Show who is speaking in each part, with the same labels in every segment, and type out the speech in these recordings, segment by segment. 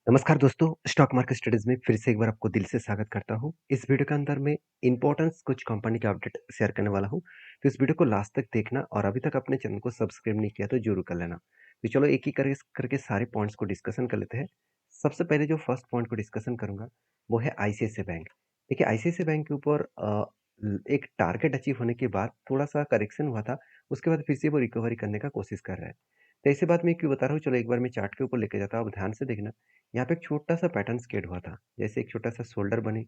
Speaker 1: नमस्कार दोस्तों, stock market studies में फिर से एक बार आपको दिल से स्वागत करता हूँ। इस वीडियो के अंदर मैं इम्पोर्टेंस कुछ कंपनी के अपडेट शेयर करने वाला हूँ। तो इस वीडियो को लास्ट तक देखना और अभी तक अपने चैनल को सब्सक्राइब नहीं किया तो जरूर कर लेना। तो चलो एक ही करके सारे पॉइंट्स को डिस्कशन कर लेते हैं। सबसे पहले जो फर्स्ट पॉइंट को डिस्कशन करूंगा वो है आईसीआईसीआई बैंक। देखिए आईसीआईसीआई बैंक के ऊपर एक टारगेट अचीव होने के बाद थोड़ा सा करेक्शन हुआ था। उसके बाद फिर से वो रिकवरी करने का कोशिश कर रहा है। तो ऐसी बात मैं क्यों बता रहा हूँ, चलो एक बार मैं चार्ट के ऊपर लेके जाता हूँ, आप ध्यान से देखना। यहाँ पे एक छोटा-सा पैटर्न स्केट हुआ था। जैसे एक छोटा-सा शोल्डर बने,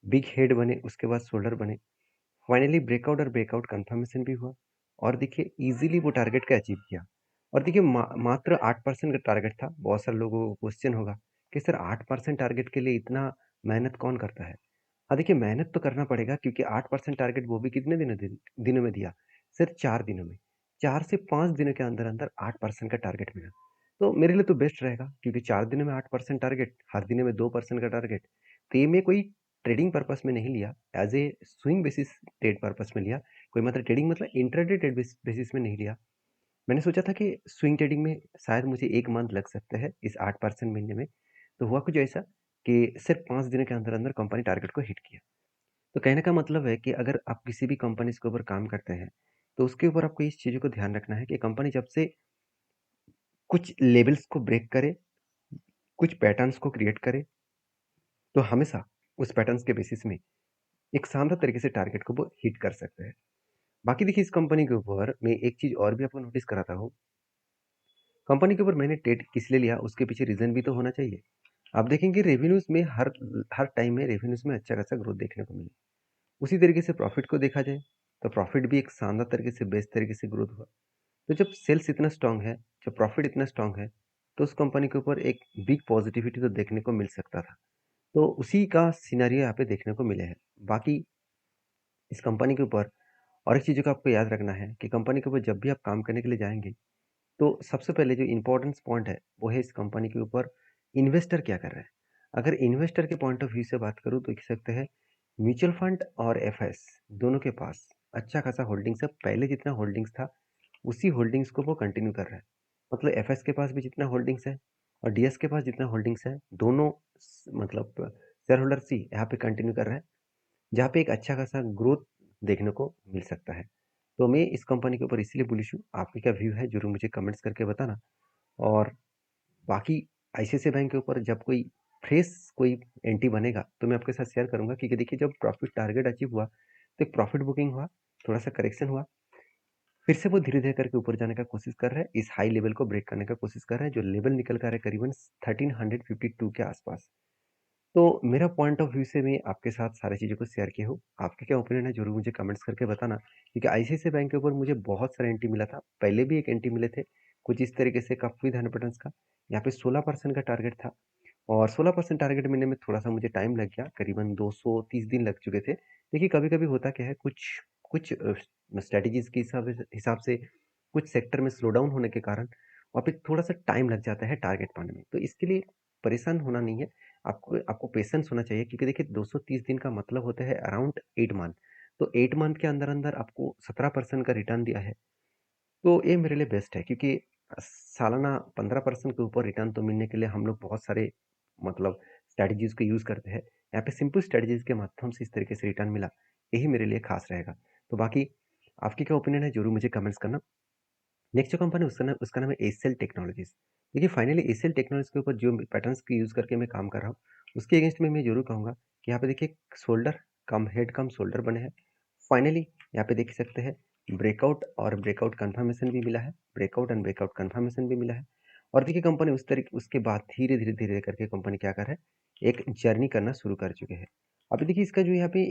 Speaker 1: बिग हेड बने, उसके बाद शोल्डर बने। फाइनली ब्रेकआउट और ब्रेकआउट कन्फर्मेशन भी हुआ और देखिए ईज़िली वो टारगेट को अचीव किया। और देखिए मात्र 8% का टारगेट था। बहुत सारे लोगों को क्वेश्चन होगा कि सर 8% टारगेट के लिए इतना मेहनत कौन करता है? हाँ, देखिए मेहनत तो करना पड़ेगा क्योंकि 8% टारगेट वो भी कितने दिनों में दिया? सिर्फ 4 दिनों में। 4 से 5 दिनों के अंदर-अंदर 8% का टारगेट मिला। तो मेरे लिए तो बेस्ट रहेगा क्योंकि 4 दिनों में 8% टारगेट, हर दिन में 2% का टारगेट। तो ये मैं कोई ट्रेडिंग पर्पस में नहीं लिया, as a swing basis trade purpose में लिया। कोई मतलब ट्रेडिंग मतलब इंट्राडे ट्रेड बेसिस में नहीं लिया। मैंने सोचा था कि स्विंग ट्रेडिंग में शायद मुझे 1 मंथ लग सकता है इस 8% मिलने में। तो हुआ कुछ ऐसा कि सिर्फ 5 दिनों के अंदर-अंदर कंपनी टारगेट को हिट किया। तो कहने का मतलब है कि अगर आप किसी भी कंपनीज़ के ऊपर काम करते हैं, तो उसके ऊपर आपको इस चीज़ों को ध्यान रखना है कि कंपनी जब से कुछ लेवल्स को ब्रेक करे, कुछ पैटर्न्स को क्रिएट करे, तो हमेशा उस पैटर्न्स के बेसिस में एक शानदार तरीके से टारगेट को वो हिट कर सकते हैं। बाकी देखिए इस कंपनी के ऊपर मैं एक चीज़ और भी आपको नोटिस कराता हूँ। कंपनी के ऊपर मैंने ट्रेड किस लिए लिया उसके पीछे रीज़न भी तो होना चाहिए। आप देखेंगे रेवेन्यूज़ में हर हर टाइम में रेवेन्यूज़ में अच्छा खासा ग्रोथ देखने को मिले। उसी तरीके से प्रॉफिट को देखा जाए, तो प्रॉफिट भी एक शानदार तरीके से बेस्ट तरीके से ग्रोथ हुआ। तो जब सेल्स इतना स्ट्रॉन्ग है, जब प्रॉफिट इतना स्ट्रॉन्ग है, तो उस कंपनी के ऊपर एक बिग पॉजिटिविटी तो देखने को मिल सकता था। तो उसी का सिनेरियो यहाँ पे देखने को मिले हैं। बाकी इस कंपनी के ऊपर और एक चीज़ को आपको याद रखना है कि कंपनी के ऊपर जब भी आप काम करने के लिए जाएँगे, तो सबसे पहले जो इम्पोर्टेंस पॉइंट है, वो है इस कंपनी के ऊपर इन्वेस्टर क्या कर रहा है। अगर इन्वेस्टर के पॉइंट ऑफ व्यू से बात करूँ तो कह सकते हैं म्यूचुअल फंड और एफएस दोनों के पास अच्छा खासा होल्डिंग्स है। पहले जितना होल्डिंग्स था, उसी होल्डिंग्स को वो कंटिन्यू कर रहा है। मतलब एफएस के पास भी जितना होल्डिंग्स है और डीएस के पास जितना होल्डिंग्स है, दोनों मतलब शेयर होल्डर्स ही यहाँ पे कंटिन्यू कर रहे हैं, जहाँ पे एक अच्छा खासा ग्रोथ देखने को मिल सकता है। तो मैं इस कंपनी के ऊपर इसीलिए बुलिश हूँ। आपकी क्या व्यू है ज़रूर मुझे कमेंट्स करके बताना। और बाकी आईसीआईसीआई बैंक के ऊपर जब कोई फ्रेश कोई एंट्री बनेगा तो मैं आपके साथ शेयर करूँगा, क्योंकि देखिए जब प्रॉफिट टारगेट अचीव हुआ तो एक प्रॉफिट बुकिंग हुआ, थोड़ा-सा करेक्शन हुआ, फिर से वो धीरे-धीरे करके ऊपर जाने का कोशिश कर रहा है, इस हाई लेवल को ब्रेक करने का कोशिश कर रहा है, जो लेवल निकल कर है करीबन 1352 के आसपास। तो मेरा पॉइंट ऑफ व्यू से मैं आपके साथ सारी चीज़ों को शेयर किया हूँ। आपके क्या ओपिनियन है ज़रूर मुझे कमेंट्स करके बताना, क्योंकि आईसीआईसीआई बैंक के ऊपर मुझे बहुत सारे एंट्री मिला था। पहले भी एक एंट्री मिले थे, कुछ इस तरीके से काफ़ी पैटर्न्स का। यहाँ पे 16% का टारगेट था और 16% टारगेट मिलने में थोड़ा-सा मुझे टाइम लग गया, करीबन 230 दिन लग चुके थे। देखिए कभी-कभी होता क्या है, कुछ कुछ स्ट्रैटेजीज़ के हिसाब से कुछ सेक्टर में स्लो डाउन होने के कारण वहाँ पे थोड़ा-सा टाइम लग जाता है टारगेट पाने में। तो इसके लिए परेशान होना नहीं है, आपको आपको पेशेंस होना चाहिए, क्योंकि देखिए 230 दिन का मतलब होता है अराउंड 8 मंथ। तो 8 मंथ के अंदर-अंदर आपको 17% का रिटर्न दिया है। तो ये मेरे लिए बेस्ट है, क्योंकि सालाना 15% के ऊपर रिटर्न तो मिलने के लिए हम लोग बहुत सारे मतलब स्ट्रैटेजीज़ को यूज़ करते हैं। यहाँ पे सिंपल स्ट्रैटेजीज़ के माध्यम से इस तरीके से रिटर्न मिला, यही मेरे लिए खास रहेगा। तो बाकी आपकी क्या ओपिनियन है ज़रूर मुझे कमेंट्स करना। नेक्स्ट जो कंपनी उसका नाम है एसीएल टेक्नोलॉजीज़। देखिए फाइनली एसीएल टेक्नोलॉजीज़ के ऊपर जो पैटर्न्स को यूज़ करके मैं काम कर रहा हूँ, उसके अगेंस्ट में मैं ज़रूर कहूँगा कि यहाँ पे देखिए शोल्डर कम हेड कम शोल्डर बने हैं। फाइनली यहाँ पे देख सकते हैं ब्रेकआउट और ब्रेकआउट कन्फर्मेशन भी मिला है, ब्रेकआउट एंड ब्रेकआउट कन्फर्मेशन भी मिला है। और देखिए कंपनी उस तरीके उसके बाद धीरे-धीरे करके कंपनी क्या कर रहा है, एक जर्नी करना शुरू कर चुके हैं। अभी देखिए इसका जो यहाँ पे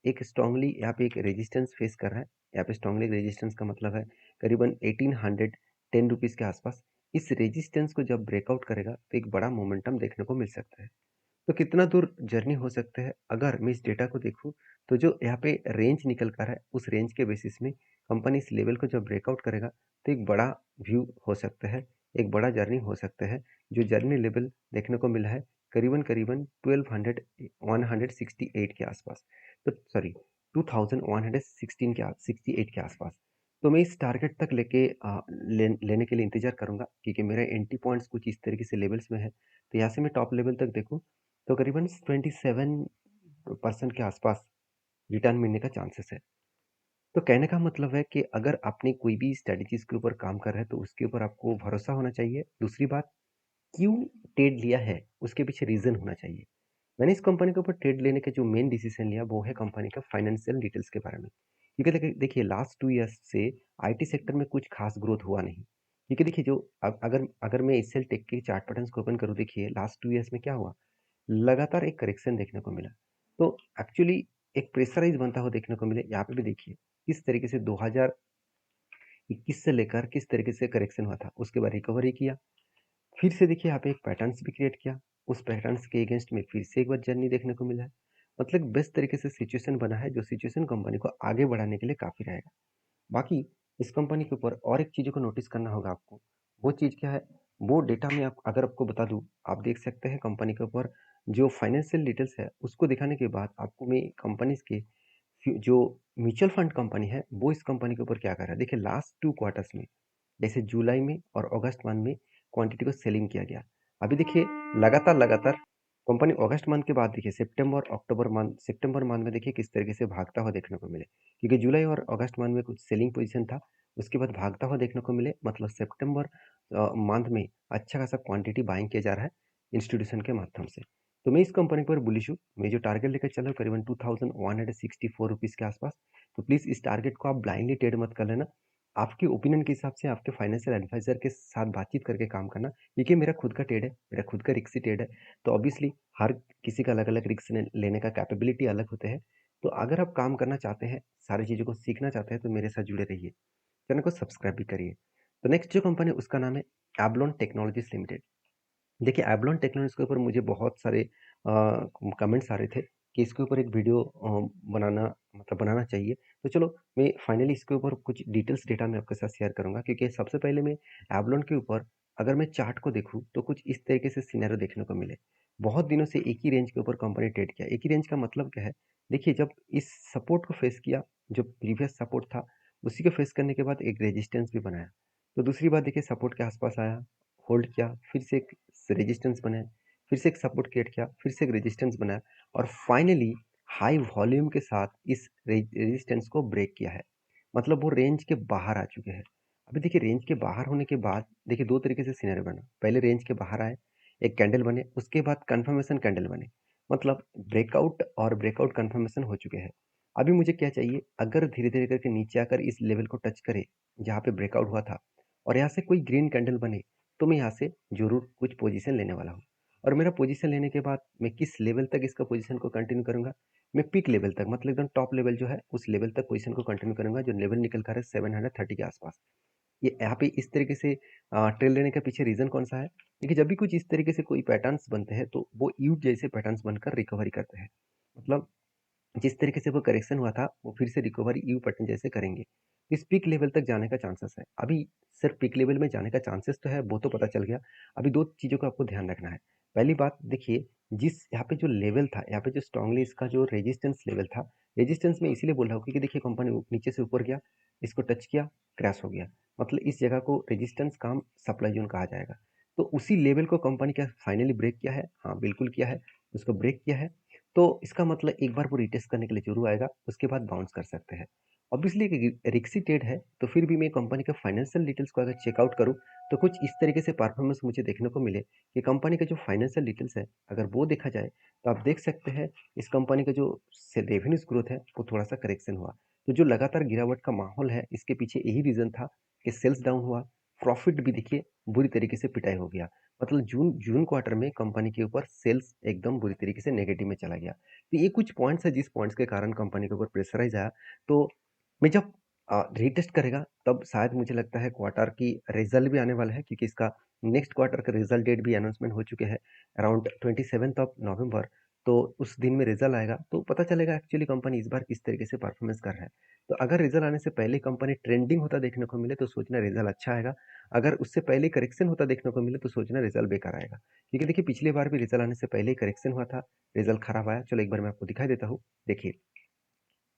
Speaker 1: एक स्ट्रांगली यहाँ पे एक रेजिस्टेंस फेस कर रहा है। यहाँ पे स्ट्रांगली रेजिस्टेंस का मतलब है करीबन 1810 रुपीज़ के आसपास। इस रेजिस्टेंस को जब ब्रेकआउट करेगा तो एक बड़ा मोमेंटम देखने को मिल सकता है। तो कितना दूर जर्नी हो सकता है, अगर मैं इस डेटा को देखूँ तो जो यहाँ पे रेंज निकल कर है, उस रेंज के बेसिस में कंपनी इस लेवल को जब ब्रेकआउट करेगा तो एक बड़ा व्यू हो सकता है, एक बड़ा जर्नी हो सकता है। जो जर्नी लेवल देखने को मिला है करीबन 1200 168 के आसपास, तो सॉरी 2116 के 68 के आसपास। तो मैं इस टारगेट तक लेने के लिए इंतज़ार करूँगा, क्योंकि मेरा एंट्री पॉइंट्स कुछ इस तरीके से लेवल्स में है। तो यहाँ से मैं टॉप लेवल तक देखूँ, तो करीबन 27% के आसपास रिटर्न मिलने का चांसेस है। तो कहने का मतलब है कि अगर आपने कोई भी स्ट्रैटेजीज़ के ऊपर काम कर रहे हैं, तो उसके ऊपर आपको भरोसा होना चाहिए। दूसरी बात, क्यों ट्रेड लिया है, उसके पीछे रीज़न होना चाहिए। मैंने इस कंपनी के ऊपर ट्रेड लेने का जो मेन डिसीजन लिया, वो है कंपनी का फाइनेंशियल डिटेल्स के बारे में। क्योंकि देखिए लास्ट 2 ईयर्स से आईटी सेक्टर में कुछ खास ग्रोथ हुआ नहीं। क्योंकि देखिए जो अगर अगर मैं एचसीएल टेक के चार्ट पैटर्न्स को ओपन करूँ, देखिए लास्ट 2 ईयर्स में क्या हुआ, लगातार एक करेक्शन देखने को मिला। तो एक्चुअली एक प्रेशराइज़ बनता हुआ देखने को मिले। यहाँ पे भी देखिए किस तरीके से 2021 से लेकर किस तरीके से करेक्शन हुआ था, उसके बाद रिकवरी किया। फिर से देखिए यहाँ पे एक पैटर्न्स भी क्रिएट किया। उस पैटर्न्स के अगेंस्ट में फिर से एक बार जर्नी देखने को मिला है। मतलब बेस्ट तरीके से सिचुएशन बना है, जो सिचुएशन कंपनी को आगे बढ़ाने के लिए काफ़ी रहेगा। बाकी इस कंपनी के ऊपर और एक चीज़ों को नोटिस करना होगा आपको। वो चीज़ क्या है? वो डेटा मैं अगर आपको बता दूँ, आप देख सकते हैं कंपनी के ऊपर जो फाइनेंशियल डिटेल्स है, उसको दिखाने के बाद आपको मैं कंपनीज़ के जो म्यूचुअल फंड कंपनी है, वो इस कंपनी के ऊपर क्या कर रहा है। देखिए लास्ट 2 क्वार्टर्स में, जैसे जुलाई में और अगस्त मंथ में क्वांटिटी को सेलिंग किया गया। अभी देखिए लगातार कंपनी अगस्त मंथ के बाद देखिए सितंबर मंथ में देखिए किस तरीके से भागता हुआ देखने को मिले। क्योंकि जुलाई और अगस्त मंथ में कुछ सेलिंग पोजीशन था, उसके बाद भागता हुआ देखने को मिले। मतलब सितंबर मंथ में अच्छा खासा क्वांटिटी बाइंग किया जा रहा है इंस्टीट्यूशन के माध्यम से। तो मैं इस कंपनी पर बुलिश हूँ। मैं जो टारगेट लेकर चल रहा हूँ करीबन 2164 रुपीज़ के आसपास। तो प्लीज़ इस टारगेट को आप ब्लाइंडली ट्रेड मत कर लेना। आपके ओपिनियन के हिसाब से आपके फाइनेंशियल एडवाइजर के साथ बातचीत करके काम करना। क्योंकि मेरा खुद का ट्रेड है, मेरा खुद का रिस्की ट्रेड है। तो ऑब्वियसली हर किसी का अलग-अलग रिस्क लेने का कैपेबिलिटी अलग होते हैं। तो अगर आप काम करना चाहते हैं, सारी चीज़ों को सीखना चाहते हैं, तो मेरे साथ जुड़े रहिए। चैनल को सब्सक्राइब भी करिए। तो नेक्स्ट जो कंपनी है उसका नाम है एवलॉन टेक्नोलॉजीज़ लिमिटेड। देखिए एवलॉन टेक्नोलॉजीज़ के ऊपर मुझे बहुत सारे कमेंट्स आ रहे थे कि इसके ऊपर एक वीडियो बनाना मतलब बनाना चाहिए। तो चलो मैं फाइनली इसके ऊपर कुछ डिटेल्स डेटा मैं आपके साथ शेयर करूँगा। क्योंकि सबसे पहले मैं एवलॉन के ऊपर अगर मैं चार्ट को देखूँ, तो कुछ इस तरीके से सिनेरियो देखने को मिले। बहुत दिनों से एक ही रेंज के ऊपर कंपनी ट्रेड किया। एक ही रेंज का मतलब क्या है? देखिए जब इस सपोर्ट को फेस किया, जो प्रीवियस सपोर्ट था, उसी को फेस करने के बाद एक रेजिस्टेंस भी बनाया। तो दूसरी बात देखिए सपोर्ट के आस-पास आया, होल्ड किया, फिर से एक रेजिस्टेंस बनाया, फिर से एक सपोर्ट क्रिएट किया, फिर से एक रेजिस्टेंस बनाया और फाइनली हाई वॉल्यूम के साथ इस रेजिस्टेंस को ब्रेक किया है। मतलब वो रेंज के बाहर आ चुके हैं। अभी देखिए रेंज के बाहर होने के बाद देखिए 2 तरीके से सिनेरियो बना। पहले रेंज के बाहर आए, एक कैंडल बने, उसके बाद कन्फर्मेशन कैंडल बने। मतलब ब्रेकआउट और ब्रेकआउट कन्फर्मेशन हो चुके हैं। अभी मुझे क्या चाहिए? अगर धीरे-धीरे करके नीचे आकर इस लेवल को टच करे, जहाँ पे ब्रेकआउट हुआ था और यहाँ से कोई ग्रीन कैंडल बने, तो मैं यहाँ से ज़रूर कुछ पोजीशन लेने वाला हूँ। और मेरा पोजीशन लेने के बाद मैं किस लेवल तक इसका पोजीशन को कंटिन्यू करूँगा? मैं पीक लेवल तक मतलब एकदम टॉप लेवल जो है, उस लेवल तक पोजीशन को कंटिन्यू करूँगा, जो लेवल निकल कर है 730 के आसपास। ये यहाँ पे इस तरीके से ट्रेल लेने के पीछे रीज़न कौन-सा है? देखिए जब भी कुछ इस तरीके से कोई पैटर्न्स बनते हैं, तो वो यू जैसे पैटर्न्स बनकर रिकवरी करते हैं। मतलब जिस तरीके से वो करेक्शन हुआ था, वो फिर से रिकवरी यू पैटर्न जैसे करेंगे। इस पीक लेवल तक जाने का चांसेस है। अभी सिर्फ पीक लेवल में जाने का चांसेस तो है, वो तो पता चल गया। अभी 2 चीज़ों का आपको ध्यान रखना है। पहली बात देखिए, जिस यहाँ पे जो लेवल था, यहाँ पे जो स्ट्रांगली इसका जो रेजिस्टेंस लेवल था, रेजिस्टेंस मैं इसीलिए बोल रहा हूँ क्योंकि देखिए कंपनी नीचे से ऊपर गया, इसको टच किया, क्रैश हो गया। मतलब इस जगह को रेजिस्टेंस कम सप्लाई ज़ोन कहा जाएगा। तो उसी लेवल को कंपनी क्या फाइनली ब्रेक किया है? हाँ, बिल्कुल किया है। उसको ब्रेक किया है। तो इसका मतलब एक बार वो रीटेस्ट करने के लिए ज़रूर आएगा, उसके बाद बाउंस कर सकते हैं। ऑब्वियसली एक रिस्की ट्रेड है, तो फिर भी मैं कंपनी के फाइनेंशियल डिटेल्स को अगर चेकआउट करूँ, तो कुछ इस तरीके से परफॉर्मेंस मुझे देखने को मिले कि कंपनी का जो फाइनेंशियल डिटेल्स है, अगर वो देखा जाए, तो आप देख सकते हैं इस कंपनी का जो से रेवेन्यूज़ ग्रोथ है, वो थोड़ा-सा करेक्शन हुआ। तो जो लगातार गिरावट का माहौल है, इसके पीछे यही रीज़न था कि सेल्स डाउन हुआ, प्रॉफिट भी देखिए बुरी तरीके से पिटाई हो गया। मतलब जून जून क्वार्टर में कंपनी के ऊपर सेल्स एकदम बुरी तरीके से नेगेटिव में चला गया। तो ये कुछ पॉइंट्स है जिस पॉइंट्स के कारण कंपनी के ऊपर प्रेशराइज़ आया। तो मैं जब रीटेस्ट करेगा तब शायद मुझे लगता है क्वार्टर की रिजल्ट भी आने वाला है क्योंकि इसका नेक्स्ट क्वार्टर का रिजल्ट डेट भी अनाउंसमेंट हो चुके हैं अराउंड 27th ऑफ नवंबर। तो उस दिन में रिजल्ट आएगा तो पता चलेगा एक्चुअली कंपनी इस बार किस तरीके से परफॉर्मेंस कर रहा है। तो अगर रिजल्ट आने से पहले कंपनी ट्रेंडिंग होता देखने को मिले तो सोचना रिजल्ट अच्छा आएगा। अगर उससे पहले करेक्शन होता देखने को मिले तो सोचना रिजल्ट बेकार आएगा। क्योंकि देखिए पिछली बार भी रिजल्ट आने से पहले ही करेक्शन हुआ था, रिजल्ट खराब आया। चलो एक बार मैं आपको दिखाई देता हूँ। देखिए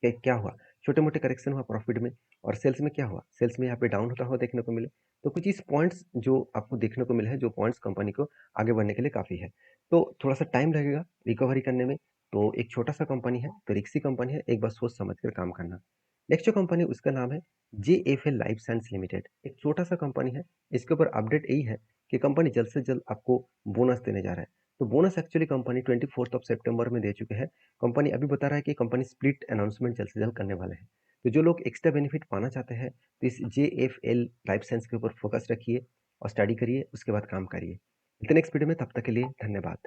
Speaker 1: क्या क्या हुआ? छोटे-मोटे करेक्शन हुआ प्रॉफिट में और सेल्स में क्या हुआ? सेल्स में यहाँ पे डाउन होता हुआ देखने को मिले। तो कुछ इस पॉइंट्स जो आपको देखने को मिले हैं, जो पॉइंट्स कंपनी को आगे बढ़ने के लिए काफ़ी है। तो थोड़ा-सा टाइम लगेगा रिकवरी करने में, तो एक छोटा-सा कंपनी है, तो रिस्की कंपनी है, एक बार सोच समझ कर काम करना। नेक्स्ट जो कंपनी उसका नाम है जेएफएल लाइफ साइंस लिमिटेड। एक छोटा-सा कंपनी है, इसके ऊपर अपडेट यही है कि कंपनी जल्द से जल्द आपको बोनस देने जा रहा है। तो bonus actually company 24th of सितंबर में दे चुके हैं। कंपनी अभी बता रहा है कि कंपनी स्प्लिट अनाउंसमेंट जल्द से जल्द करने वाले हैं। तो जो लोग एक्स्ट्रा बेनिफिट पाना चाहते हैं, तो इस जेएफएल लाइफ साइंस के ऊपर फोकस रखिए और स्टडी करिए, उसके बाद काम करिए। मिलते हैं नेक्स्ट वीडियो में, तब तक के लिए धन्यवाद।